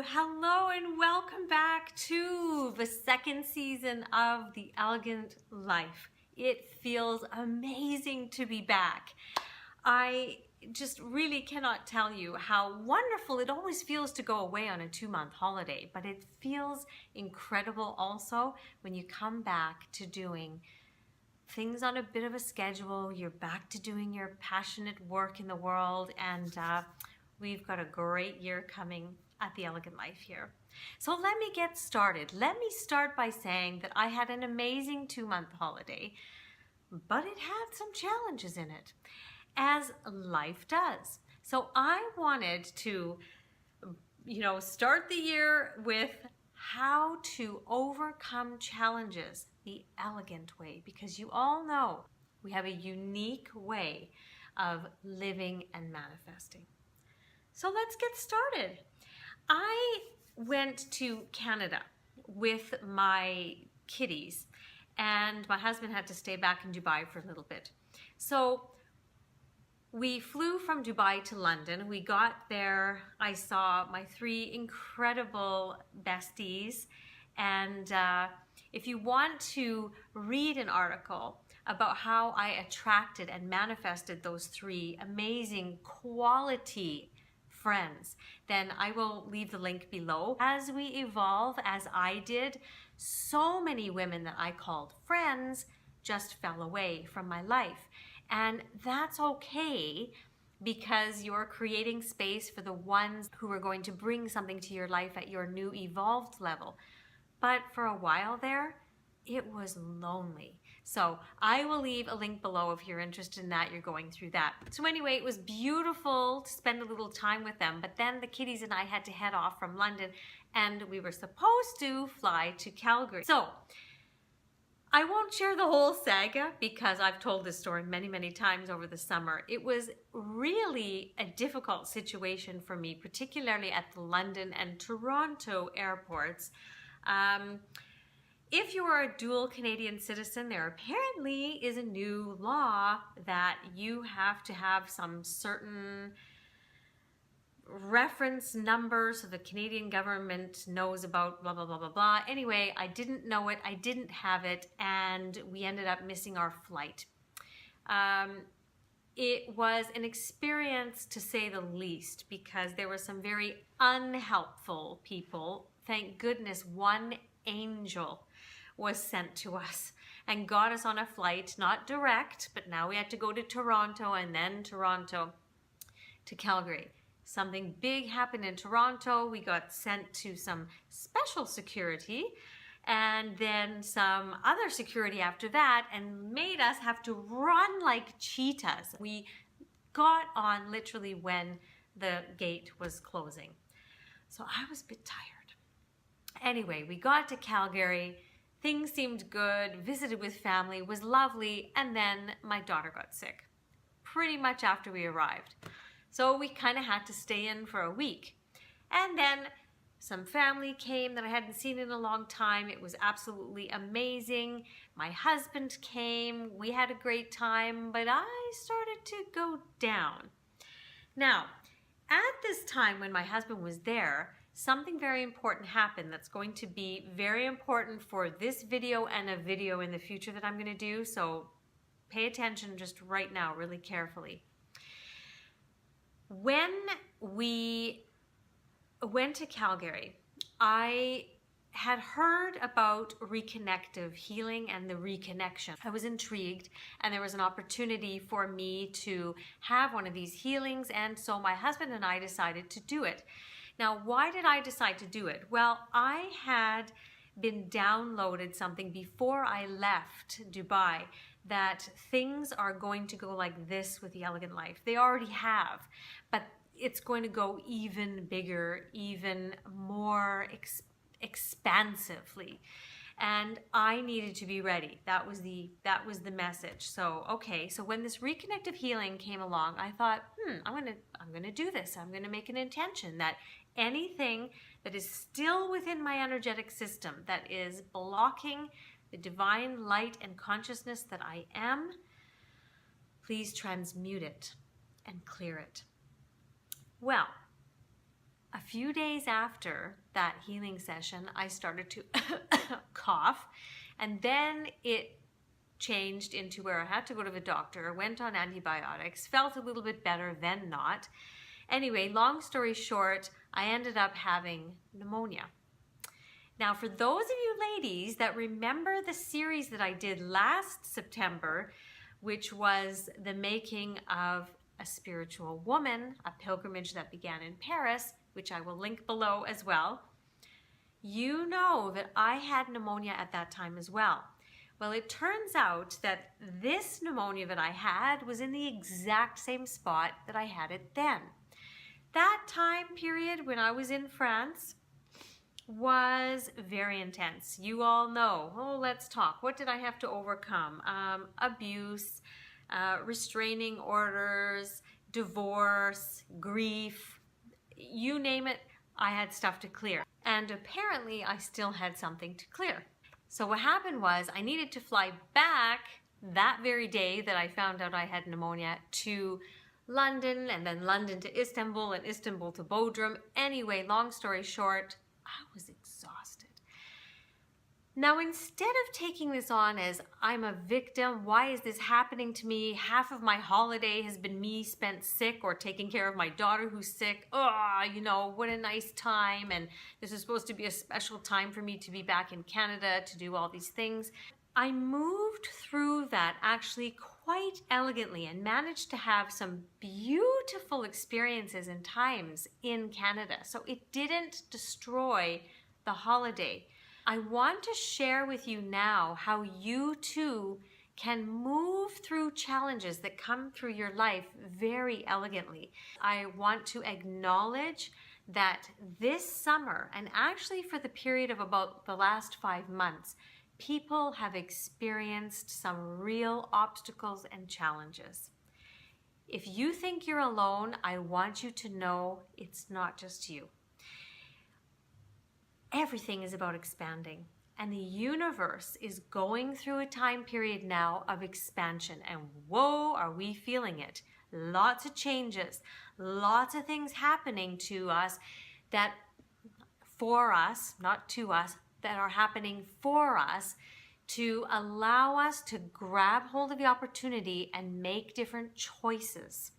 Hello and welcome back to the second season of The Elegant Life. It feels amazing to be back. I just really cannot tell you how wonderful it always feels to go away on a 2-month holiday, but it feels incredible also when you come back to doing things on a bit of a schedule. You're back to doing your passionate work in the world, and we've got a great year coming at The Elegant Life here. So let me get started. Let me start by saying that I had an amazing 2-month holiday, but it had some challenges in it, as life does. So I wanted to, start the year with how to overcome challenges the elegant way, because you all know we have a unique way of living and manifesting. So let's get started. I went to Canada with my kitties, and my husband had to stay back in Dubai for a little bit. So we flew from Dubai to London. We got there. I saw my 3 incredible besties. And if you want to read an article about how I attracted and manifested those 3 amazing quality friends, then I will leave the link below. As we evolve, as I did, so many women that I called friends just fell away from my life. And that's okay, because you're creating space for the ones who are going to bring something to your life at your new evolved level. But for a while there, it was lonely. So I will leave a link below if you're interested in that, you're going through that. So anyway, it was beautiful to spend a little time with them, but then the kitties and I had to head off from London, and we were supposed to fly to Calgary. So I won't share the whole saga because I've told this story many, many times over the summer. It was really a difficult situation for me, particularly at the London and Toronto airports. If you are a dual Canadian citizen, there apparently is a new law that you have to have some certain reference number so the Canadian government knows about blah, blah, blah, blah, blah. Anyway, I didn't know it, I didn't have it, and we ended up missing our flight. It was an experience, to say the least, because there were some very unhelpful people. Thank goodness one angel was sent to us and got us on a flight, not direct, but now we had to go to Toronto and then Toronto to Calgary. Something big happened in Toronto. We got sent to some special security and then some other security after that, and made us have to run like cheetahs. We got on literally when the gate was closing. So I was a bit tired. Anyway, we got to Calgary. Things seemed good, visited with family, was lovely, and then my daughter got sick pretty much after we arrived. So we kind of had to stay in for a week. And then some family came that I hadn't seen in a long time. It was absolutely amazing. My husband came, we had a great time, but I started to go down. Now, at this time when my husband was there, something very important happened that's going to be very important for this video and a video in the future that I'm going to do. So pay attention just right now really carefully. When we went to Calgary, I had heard about reconnective healing and the reconnection. I was intrigued, and there was an opportunity for me to have one of these healings, and so my husband and I decided to do it. Now, why did I decide to do it? Well, I had been downloaded something before I left Dubai, that things are going to go like this with The Elegant Life. They already have, but it's going to go even bigger, even more expansively. And I needed to be ready. That was the message. So, okay, so when this reconnective healing came along, I thought, I'm gonna do this. I'm gonna make an intention that anything that is still within my energetic system that is blocking the divine light and consciousness that I am, please transmute it and clear it. Well, a few days after that healing session, I started to cough, and then it changed into where I had to go to the doctor, went on antibiotics, felt a little bit better, then not. Anyway, long story short, I ended up having pneumonia. Now, for those of you ladies that remember the series that I did last September, which was the making of a spiritual woman, a pilgrimage that began in Paris, which I will link below as well, you know that I had pneumonia at that time as well. Well, it turns out that this pneumonia that I had was in the exact same spot that I had it then. That time period when I was in France was very intense. You all know. Oh, let's talk. What did I have to overcome? Abuse, restraining orders, divorce, grief, you name it, I had stuff to clear. And apparently I still had something to clear. So what happened was I needed to fly back that very day that I found out I had pneumonia to London, and then London to Istanbul, and Istanbul to Bodrum. Anyway, long story short, I was exhausted. Now, instead of taking this on as I'm a victim, why is this happening to me? Half of my holiday has been me spent sick or taking care of my daughter who's sick. Oh, you know, what a nice time. And this is supposed to be a special time for me to be back in Canada to do all these things. I moved through that actually quite elegantly and managed to have some beautiful experiences and times in Canada. So it didn't destroy the holiday. I want to share with you now how you too can move through challenges that come through your life very elegantly. I want to acknowledge that this summer, and actually for the period of about the last 5 months, people have experienced some real obstacles and challenges. If you think you're alone, I want you to know it's not just you. Everything is about expanding, and the universe is going through a time period now of expansion, and whoa, are we feeling it. Lots of changes, lots of things happening to us that for us, not to us, that are happening for us to allow us to grab hold of the opportunity and make different choices.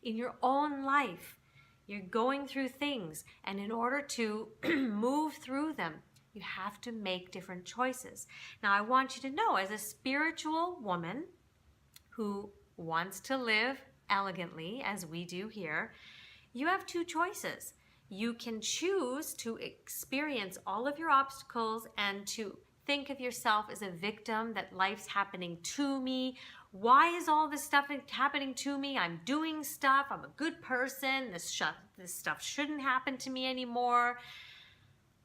In your own life, you're going through things, and in order to move through them, you have to make different choices. Now, I want you to know, as a spiritual woman who wants to live elegantly, as we do here, you have 2 choices. You can choose to experience all of your obstacles and to think of yourself as a victim, that life's happening to me. Why is all this stuff happening to me? I'm doing stuff. I'm a good person. This stuff shouldn't happen to me anymore.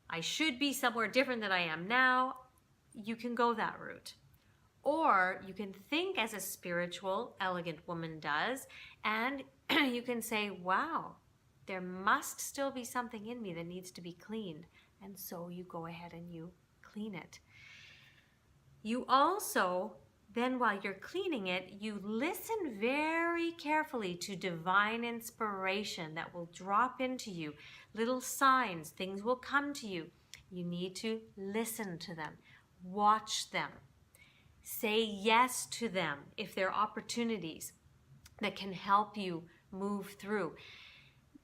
I should be somewhere different than I am now. You can go that route. Or you can think as a spiritual, elegant woman does, and you can say, wow, there must still be something in me that needs to be cleaned. And so you go ahead and you clean it. You also, then while you're cleaning it, you listen very carefully to divine inspiration that will drop into you. Little signs, things will come to you. You need to listen to them, watch them, say yes to them if there are opportunities that can help you move through.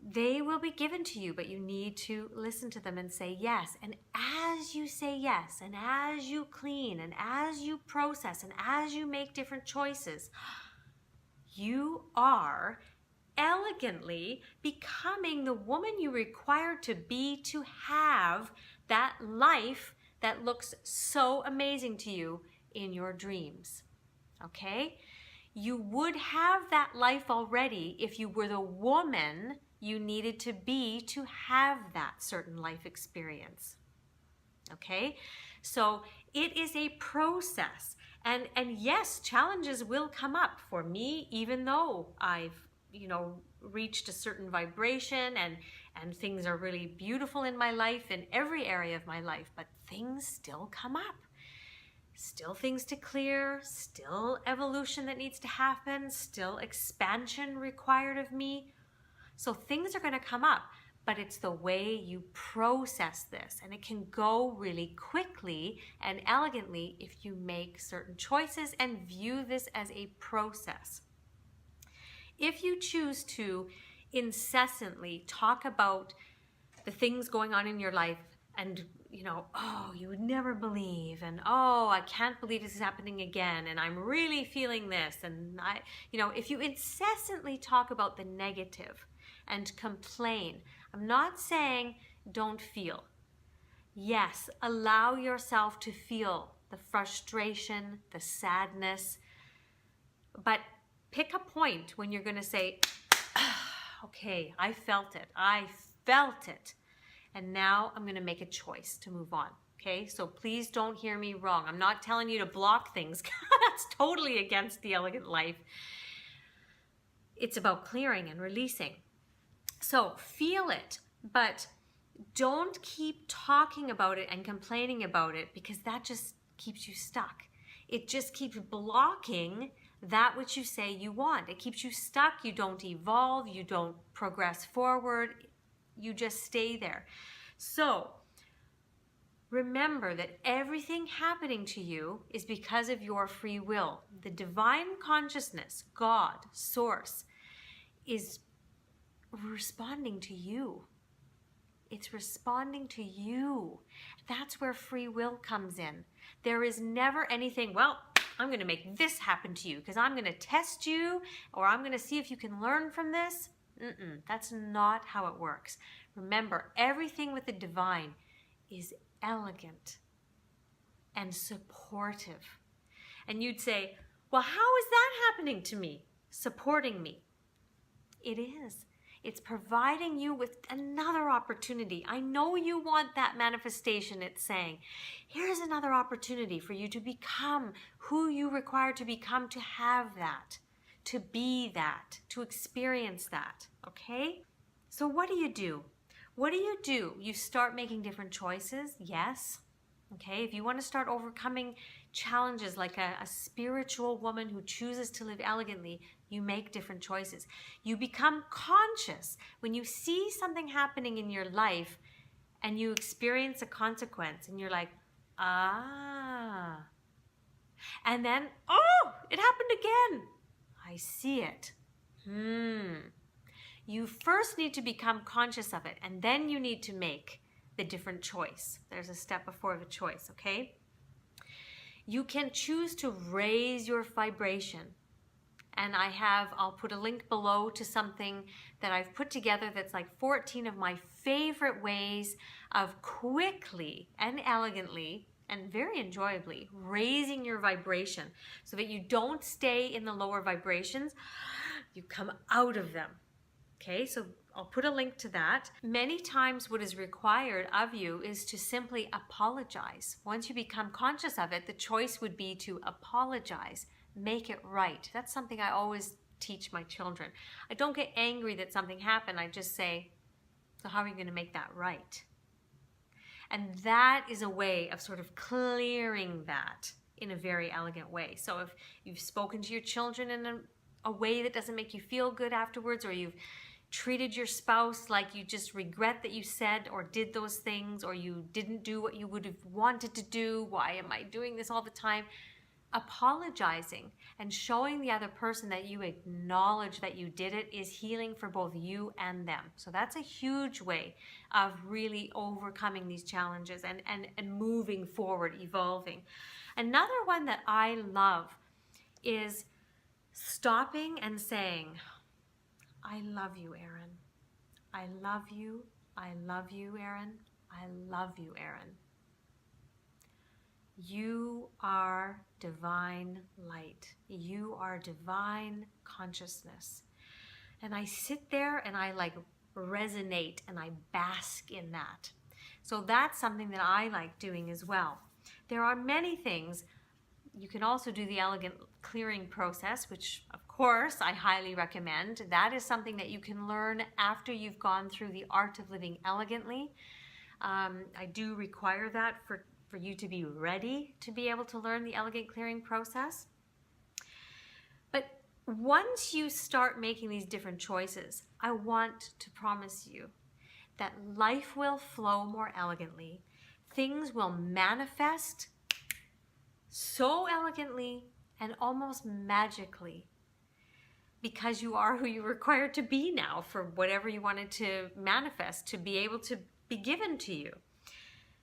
They will be given to you, but you need to listen to them and say yes. And as you say yes, and as you clean, and as you process, and as you make different choices, you are elegantly becoming the woman you require to be to have that life that looks so amazing to you in your dreams. Okay? You would have that life already if you were the woman you needed to be to have that certain life experience. Okay? So it is a process. And yes, challenges will come up for me, even though I've, reached a certain vibration and things are really beautiful in my life, in every area of my life, but things still come up. Still things to clear, still evolution that needs to happen, still expansion required of me. So things are going to come up, but it's the way you process this. And it can go really quickly and elegantly if you make certain choices and view this as a process. If you choose to incessantly talk about the things going on in your life and, oh, you would never believe, and oh, I can't believe this is happening again, and I'm really feeling this, and if you incessantly talk about the negative and complain, I'm not saying don't feel. Yes, allow yourself to feel the frustration, the sadness, but pick a point when you're going to say, okay, I felt it, and now I'm going to make a choice to move on. Okay, so please don't hear me wrong. I'm not telling you to block things. That's totally against the elegant life. It's about clearing and releasing. So feel it, but don't keep talking about it and complaining about it, because that just keeps you stuck. It just keeps blocking that which you say you want. It keeps you stuck. You don't evolve. You don't progress forward. You just stay there. So remember that everything happening to you is because of your free will. The divine consciousness, God, Source, is responding to you. It's responding to you. That's where free will comes in. There is never anything, well, I'm going to make this happen to you because I'm going to test you, or I'm going to see if you can learn from this. That's not how it works. Remember, everything with the divine is elegant and supportive. And you'd say, well, how is that happening to me? Supporting me. It is. It's providing you with another opportunity. I know you want that manifestation. It's saying, here's another opportunity for you to become who you require to become, to have that, to be that, to experience that, okay? So what do you do? What do? You start making different choices, yes. Okay, if you want to start overcoming challenges like a spiritual woman who chooses to live elegantly, you make different choices. You become conscious when you see something happening in your life and you experience a consequence and you're like, ah. And then, oh, it happened again. I see it. You first need to become conscious of it, and then you need to make the different choice. There's a step before the choice, okay? You can choose to raise your vibration. And I'll put a link below to something that I've put together that's like 14 of my favorite ways of quickly and elegantly and very enjoyably raising your vibration so that you don't stay in the lower vibrations, you come out of them. Okay, so I'll put a link to that. Many times what is required of you is to simply apologize. Once you become conscious of it, the choice would be to apologize, make it right. That's something I always teach my children. I don't get angry that something happened. I just say, so how are you going to make that right? And that is a way of sort of clearing that in a very elegant way. So if you've spoken to your children in a way that doesn't make you feel good afterwards, or you've treated your spouse like you just regret that you said or did those things, or you didn't do what you would have wanted to do, why am I doing this all the time? Apologizing and showing the other person that you acknowledge that you did it is healing for both you and them. So that's a huge way of really overcoming these challenges and moving forward, evolving. Another one that I love is stopping and saying, I love you, Erin. I love you. I love you, Erin. I love you, Erin. You are divine light. You are divine consciousness. And I sit there and I like resonate and I bask in that. So that's something that I like doing as well. There are many things. You can also do the elegant clearing process, which of course I highly recommend. That is something that you can learn after you've gone through the art of living elegantly. I do require that for you to be ready to be able to learn the elegant clearing process. But once you start making these different choices, I want to promise you that life will flow more elegantly. Things will manifest so elegantly and almost magically because you are who you're required to be now for whatever you wanted to manifest, to be able to be given to you.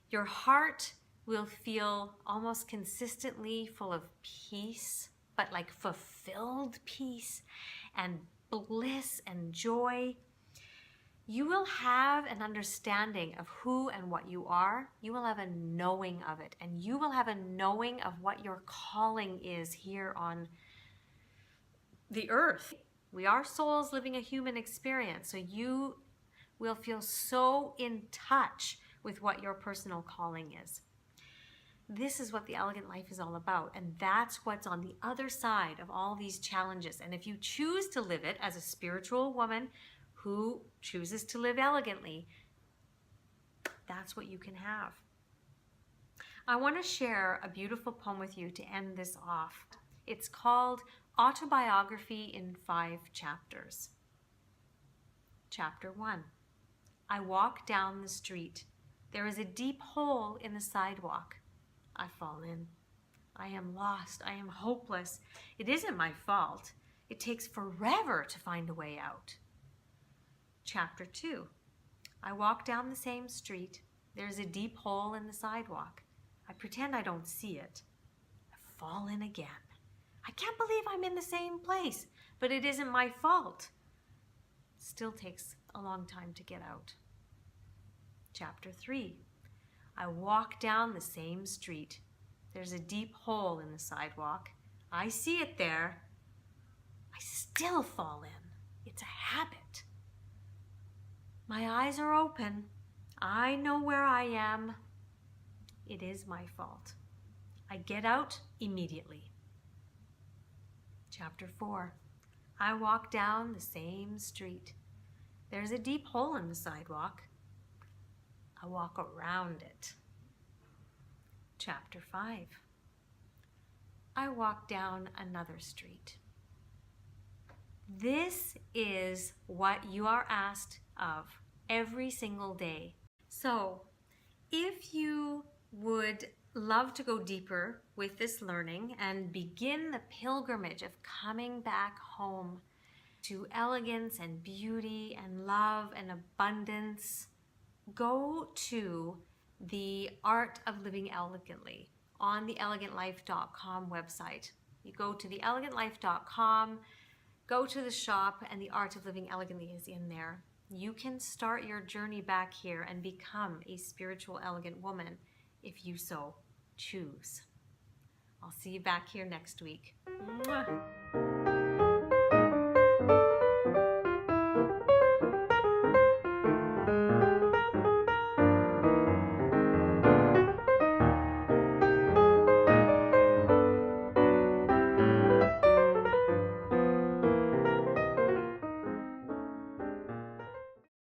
Your heart will feel almost consistently full of peace, but like fulfilled peace and bliss and joy. You will have an understanding of who and what you are. You will have a knowing of it, and you will have a knowing of what your calling is here on the earth. We are souls living a human experience, so you will feel so in touch with what your personal calling is. This is what the elegant life is all about, and that's what's on the other side of all these challenges. And if you choose to live it as a spiritual woman who chooses to live elegantly, that's what you can have. I want to share a beautiful poem with you to end this off. It's called Autobiography in 5 Chapters. Chapter 1. I walk down the street. There is a deep hole in the sidewalk. I fall in. I am lost. I am hopeless. It isn't my fault. It takes forever to find a way out. Chapter 2. I walk down the same street. There's a deep hole in the sidewalk. I pretend I don't see it. I fall in again. I can't believe I'm in the same place, but it isn't my fault. It still takes a long time to get out. Chapter 3. I walk down the same street. There's a deep hole in the sidewalk. I see it there. I still fall in. It's a habit. My eyes are open. I know where I am. It is my fault. I get out immediately. Chapter 4. I walk down the same street. There's a deep hole in the sidewalk. I walk around it. Chapter 5. I walk down another street. This is what you are asked of every single day. So, if you would love to go deeper with this learning and begin the pilgrimage of coming back home to elegance and beauty and love and abundance, go to the Art of Living Elegantly on the elegantlife.com website. You go to the elegantlife.com, go to the shop, and the Art of Living Elegantly is in there. You can start your journey back here and become a spiritual, elegant woman if you so choose. I'll see you back here next week. Mwah.